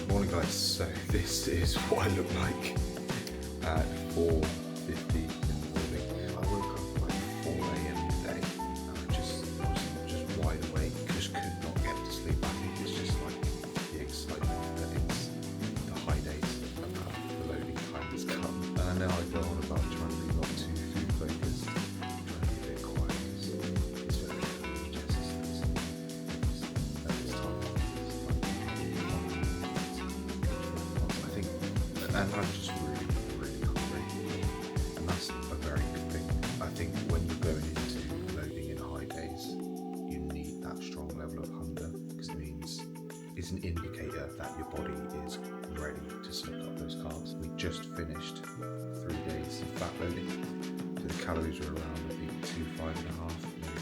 Morning guys, so this is what I look like at 4:50 in the morning. I woke up like 4 AM today and I was just wide awake, just could not get to sleep. I think it's just like the excitement that it's the high days and the loading time has come. And I know I go on about trying to be not too food focused, trying to be a bit quiet because it's very Jess at this time. And I'm just really hungry, and that's a very good thing. I think when you're going into loading in high days, you need that strong level of hunger because it means it's an indicator that your body is ready to soak up those carbs. We just finished 3 days of fat loading, so the calories were around I think 2,5.5, maybe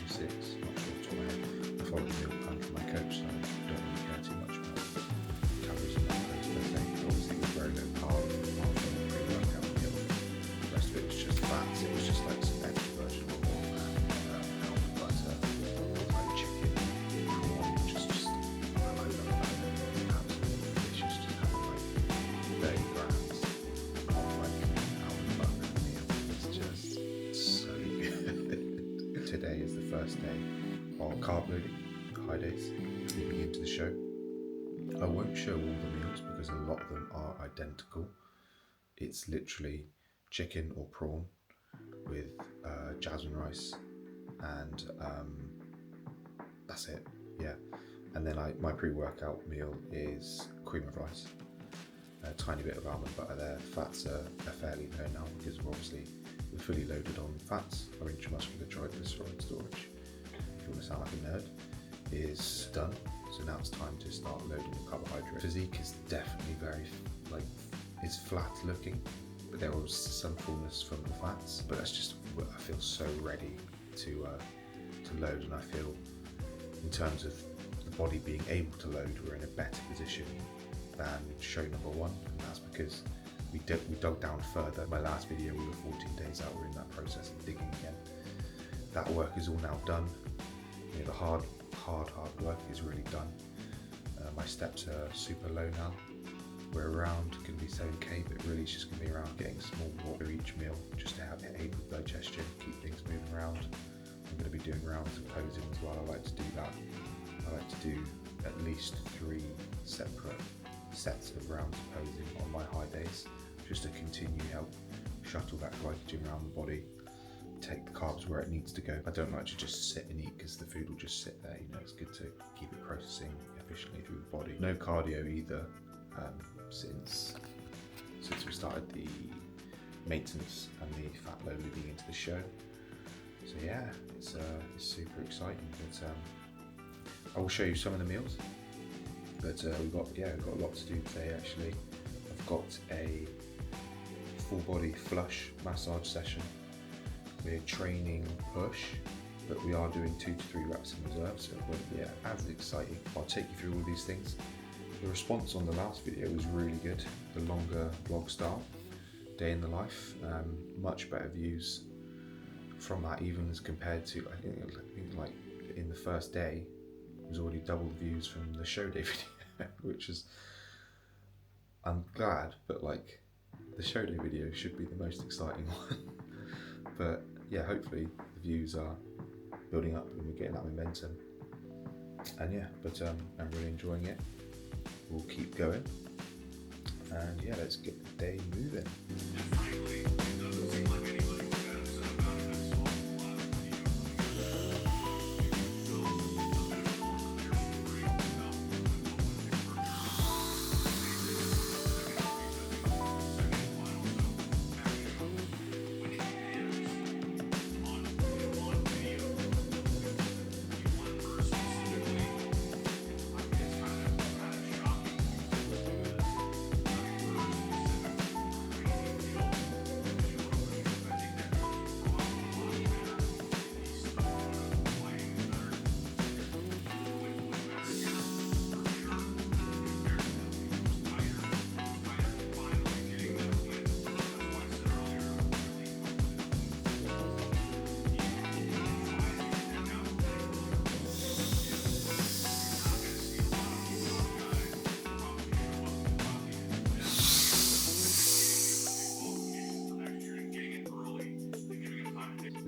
2,6, not sure off the top of my head. I followed the meal plan from my coach, so I don't really care too much about calories and macros per se. Obviously it was very low carb after the pre-workout meal. The rest of it was just fats. It was just like some extra virgin oil and almond butter, like chicken, prawn, just I love that. Absolutely delicious. Just having like 30 grams of like almond butter in a meal. It's just so good. Today is the first day of carb loading, high days, leading into the show. I won't show all the meals because a lot of them are identical. It's literally chicken or prawn with jasmine rice and that's it, yeah. And then my pre-workout meal is cream of rice, a tiny bit of almond butter there. Fats are fairly low now because we're fully loaded on fats. Our intramuscular triglyceride storage, if you want to sound like a nerd, is done. So now it's time to start loading the carbohydrate. Physique is definitely very, it's flat looking, but there was some fullness from the fats. But that's just, I feel so ready to load, and I feel in terms of the body being able to load, we're in a better position than show number 1, and that's because we dug down further. My last video, we were 14 days out, we're in that process of digging again. That work is all now done. You know, the hard work is really done. My steps are super low now. We're around, going to be 7k, but really it's just going to be around getting a small water each meal just to have aid with digestion, keep things moving around. I'm going to be doing rounds of posing as well. I like to do that. I like to do at least 3 separate sets of rounds of posing on my high days, just to continue help shuttle that glycogen around the body, take the carbs where it needs to go. I don't like to just sit and eat because the food will just sit there. You know, it's good to keep it processing efficiently through the body. No cardio either since we started the maintenance and the fat load leading into the show. So yeah, it's super exciting. But I will show you some of the meals. But we've got a lot to do today actually. I've got a full body flush massage session. We're training push, but we are doing 2 to 3 reps in reserve, so it won't be as exciting. I'll take you through all these things. The response on the last video was really good, the longer vlog style, day in the life. Much better views from that, even as compared to, I think like in the first day, it was already double the views from the show day video, which is, I'm glad, but like the show day video should be the most exciting one. But yeah, hopefully the views are building up and we're getting that momentum. And yeah, but I'm really enjoying it. We'll keep going. And yeah, let's get the day moving.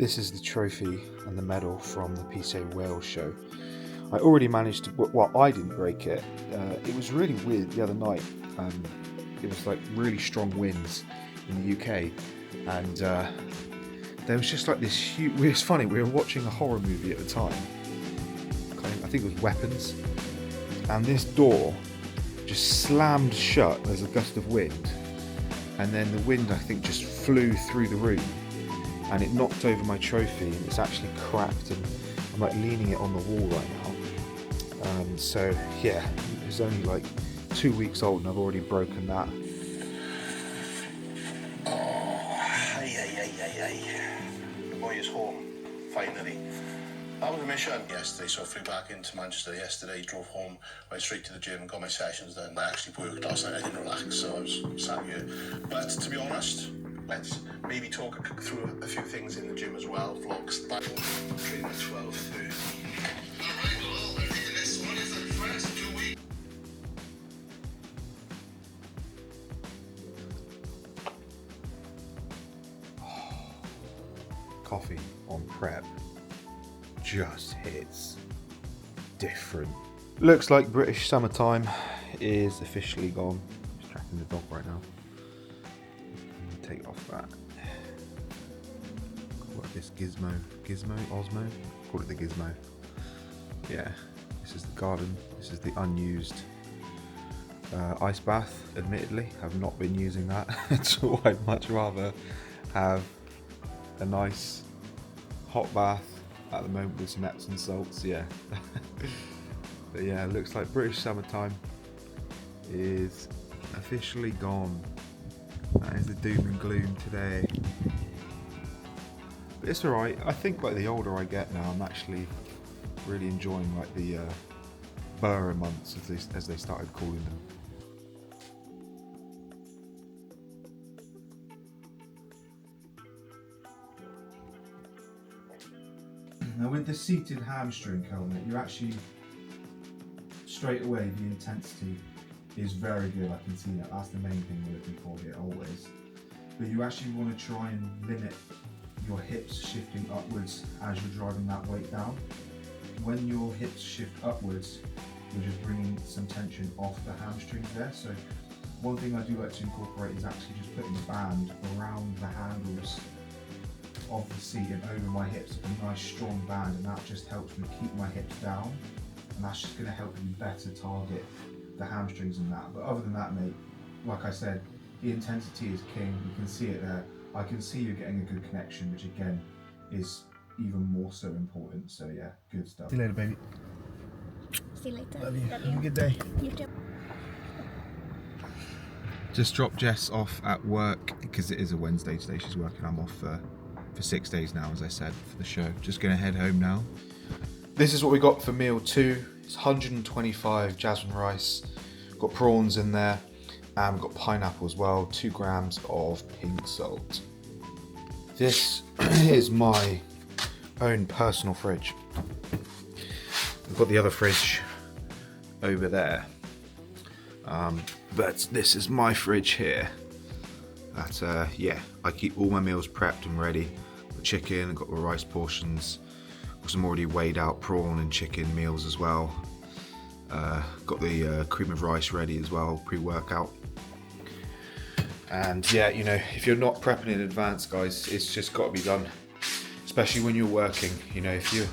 This is the trophy and the medal from the PCA Wales show. I already managed to, well, I didn't break it. It was really weird the other night. It was like really strong winds in the UK, and there was just like this huge, it was funny, we were watching a horror movie at the time. I think it was Weapons, and this door just slammed shut. There's a gust of wind, and then the wind, I think, just flew through the room, and it knocked over my trophy, and it's actually cracked, and I'm like leaning it on the wall right now. So yeah, it was only like 2 weeks old, and I've already broken that. The boy is home, finally. That was a mission yesterday, so I flew back into Manchester yesterday, drove home, went straight to the gym, got my sessions done. I actually worked last night, I didn't relax, so I was sat here. But to be honest, let's maybe talk through a few things in the gym as well. Vlogs, training at 12:30. Coffee on prep just hits different. Looks like British summertime is officially gone. I'm just tracking the dog right now. Take off that. What is this Osmo? Call it the Gizmo. Yeah, this is the garden. This is the unused ice bath. Admittedly, I've not been using that at all. I'd much rather have a nice hot bath at the moment with some Epsom salts, yeah. But yeah, it looks like British summertime is officially gone. That is the doom and gloom today. But it's alright. I think like the older I get now, I'm actually really enjoying like the Burr months, as they started calling them. Now with the seated hamstring helmet, you actually, straight away, the intensity is very good. I can see that. That's the main thing we're looking for here, always. But you actually want to try and limit your hips shifting upwards as you're driving that weight down. When your hips shift upwards, you're just bringing some tension off the hamstrings there. So one thing I do like to incorporate is actually just putting the band around the handles of the seat and over my hips, a nice strong band, and that just helps me keep my hips down, and that's just going to help me better target the hamstrings and that. But other than that, mate, like I said, the intensity is king. You can see it there. I can see you're getting a good connection, which again is even more so important. So yeah, good stuff. See you later, baby. See you later. Love you. Have a good day. You too. Just dropped Jess off at work because it is a Wednesday today. She's working. I'm off for 6 days now, as I said, for the show. Just gonna head home now. This is what we got for meal 2. It's 125 jasmine rice. Got prawns in there, and we've got pineapple as well. 2 grams of pink salt. This is my own personal fridge. We've got the other fridge over there, but this is my fridge here. That yeah, I keep all my meals prepped and ready. Got chicken, got the rice portions, got some already weighed out prawn and chicken meals as well. Got the cream of rice ready as well, pre-workout. And yeah, you know, if you're not prepping in advance, guys, it's just got to be done. Especially when you're working. You know, if you're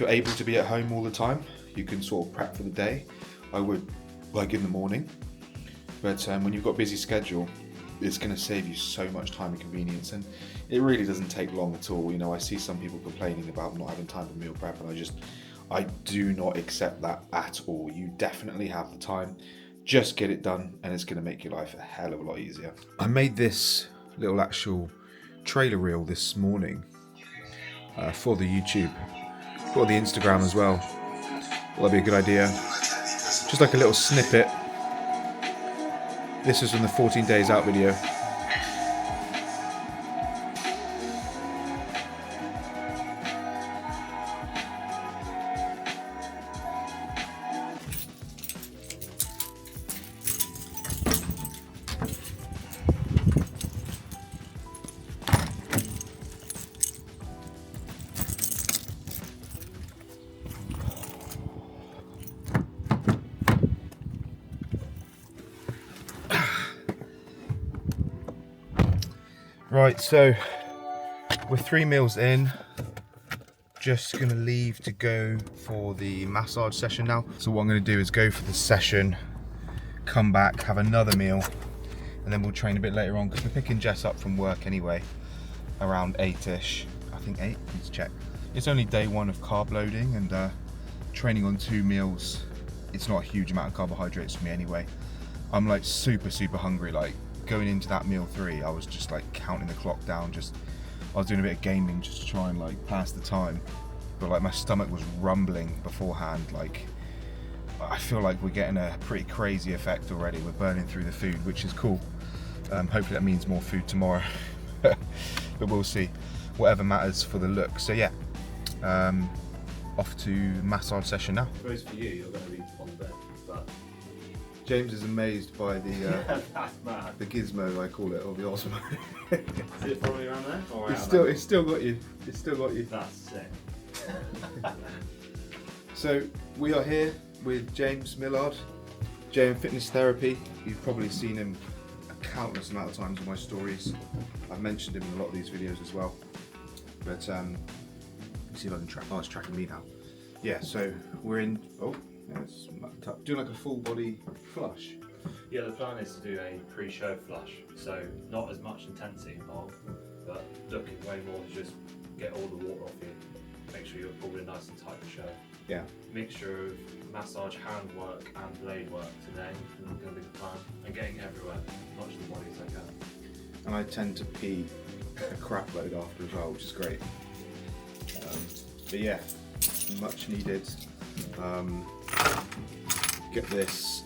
able to be at home all the time, you can sort of prep for the day. I would, like in the morning. But when you've got a busy schedule, it's going to save you so much time and convenience, and it really doesn't take long at all. You know, I see some people complaining about not having time for meal prep, and I do not accept that at all. You definitely have the time. Just get it done, and it's going to make your life a hell of a lot easier. I made this little actual trailer reel this morning for the YouTube, for the Instagram as well. Well, that'd be a good idea. Just like a little snippet. This is from the 14 Days Out video. Right, so we're 3 meals in. Just gonna leave to go for the massage session now. So what I'm gonna do is go for the session, come back, have another meal, and then we'll train a bit later on because we're picking Jess up from work anyway, around 8ish. I think 8, let's check. It's only day 1 of carb loading, and training on 2 meals, it's not a huge amount of carbohydrates for me anyway. I'm like super hungry. Like going into that meal 3, I was just like counting the clock down. I was doing a bit of gaming just to try and like pass the time, but like my stomach was rumbling beforehand. Like I feel like we're getting a pretty crazy effect already. We're burning through the food, which is cool. Hopefully that means more food tomorrow, but we'll see. Whatever matters for the look. So yeah, off to massage session now. I suppose for you, you're going to be on the bed, but James is amazed by the that's mad. the gizmo, I call it, or the Osmo. Is it following around there? Or It's still got you. It's still got you. That's sick. So we are here with James Millard, JM Fitness Therapy. You've probably seen him a countless amount of times in my stories. I've mentioned him in a lot of these videos as well. But let's see if I can track. Oh, it's tracking me now. Yeah. So we're in. Oh, yeah, it's mucked up. Doing like a full body flush. Yeah, the plan is to do a pre-show flush, so not as much intensity involved, but looking way more to just get all the water off you, make sure you're pulled in nice and tight for show. Yeah. Mixture of massage, hand work and blade work today is going to be the plan, and getting everywhere, much of the body as I can. And I tend to pee a crap load after as well, which is great. But yeah, much needed. Get this.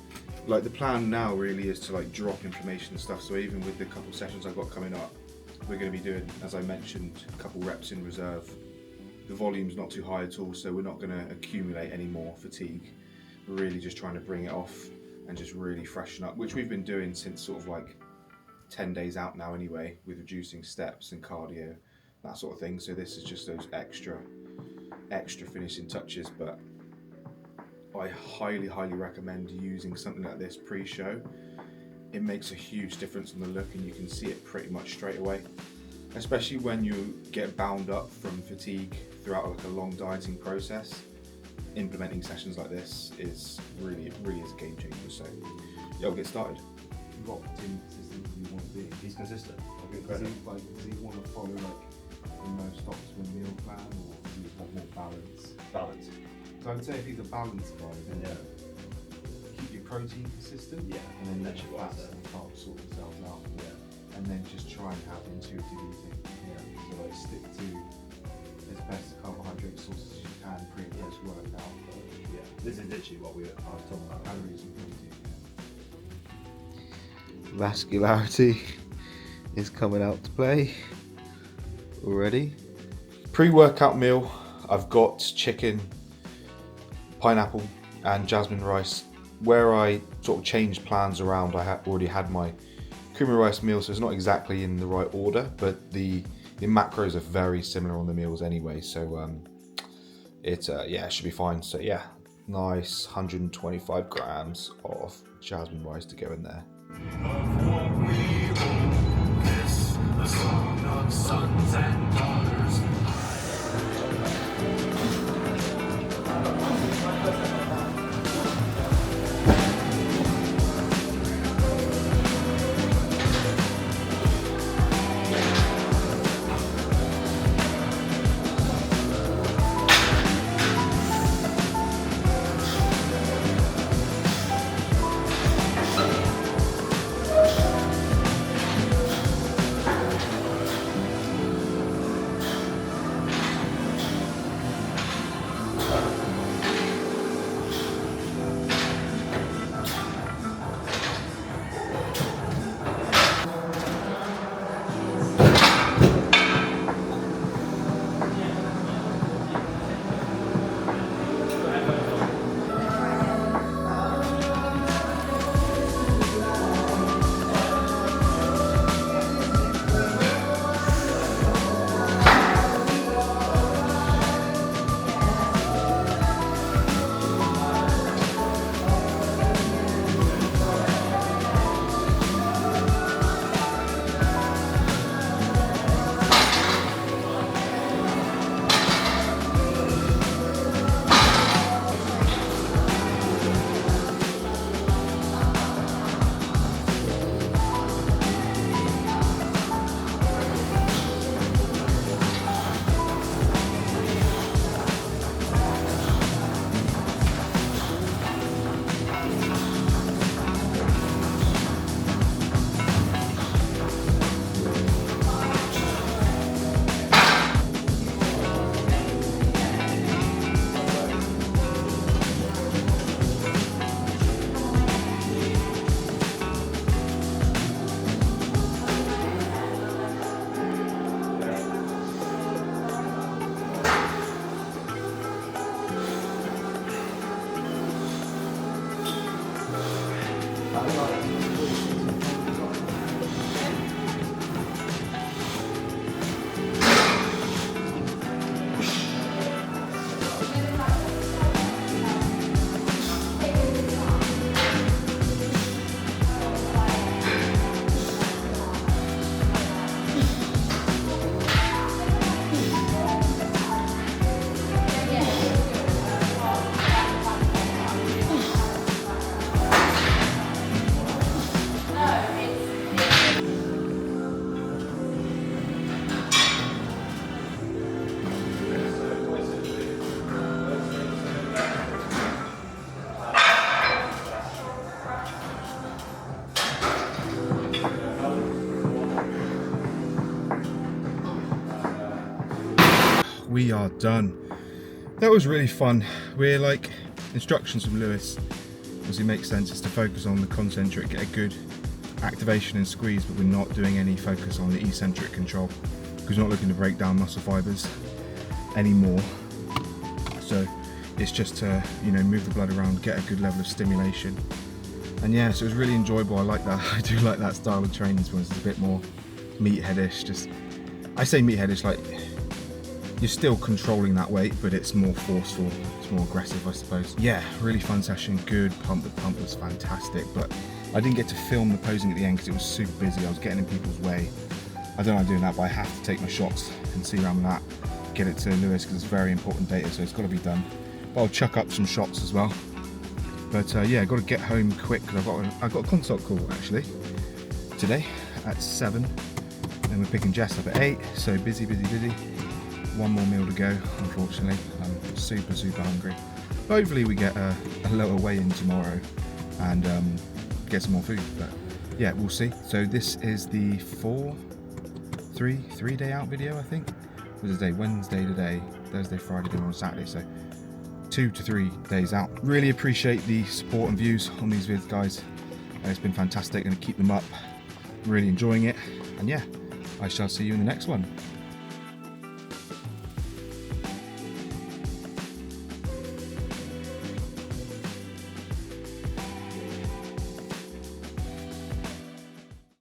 Like the plan now really is to like drop inflammation and stuff. So even with the couple sessions I've got coming up, we're going to be doing, as I mentioned, a couple reps in reserve. The volume's not too high at all, so we're not going to accumulate any more fatigue. We're really just trying to bring it off and just really freshen up, which we've been doing since sort of like 10 days out now anyway, with reducing steps and cardio, that sort of thing. So this is just those extra finishing touches, but I highly recommend using something like this pre-show. It makes a huge difference in the look, and you can see it pretty much straight away, especially when you get bound up from fatigue throughout like a long dieting process. Implementing sessions like this is really is a game changer. So yeah, we'll get started. What consistent do you want to be? He's consistent. Does he want to follow like a no stops one meal plan, or does he want more balance? Balance. So I would say if he's a balanced guy, then Yeah. keep your protein consistent, Yeah, and then let that's your what I fats said. and carbs sort themselves out, Yeah. and then just try and have intuitive eating. So like stick to as best carbohydrate sources as you can pre and post workout, Yeah. This is literally what I was talking about. calories and protein. Vascularity is coming out to play already. Pre-workout meal, I've got chicken, pineapple and jasmine rice. Where I sort of changed plans around, I already had my creamy rice meal, so it's not exactly in the right order, but the macros are very similar on the meals anyway, so it should be fine. So yeah, nice 125 grams of jasmine rice to go in there. The song of sons and daughters. are done. That was really fun. We're like, instructions from Lewis, as it makes sense, is to focus on the concentric, get a good activation and squeeze, but we're not doing any focus on the eccentric control because we're not looking to break down muscle fibers anymore. So it's just to, you know, move the blood around, get a good level of stimulation. And yeah, so it was really enjoyable. I like that. I do like that style of training. It's a bit more meatheadish. Just, I say meatheadish, like you're still controlling that weight, but it's more forceful. It's more aggressive, I suppose. Yeah, really fun session. Good pump. The pump was fantastic, but I didn't get to film the posing at the end because it was super busy. I was getting in people's way. I don't like doing that, but I have to take my shots and see around that. Get it to Lewis because it's very important data, so it's got to be done. But I'll chuck up some shots as well. But yeah, got to get home quick because I've got a consult call actually today at 7, and we're picking Jess up at 8. So busy. One more meal to go. Unfortunately, I'm super hungry. Hopefully we get a lower weigh-in tomorrow and get some more food. But yeah, we'll see. So this is the 3 day out video, I think. What is the day? Wednesday today, Thursday, Friday, tomorrow, Saturday. So 2 to 3 days out. Really appreciate the support and views on these vids, guys. It's been fantastic. Gonna keep them up. Really enjoying it. And yeah, I shall see you in the next one.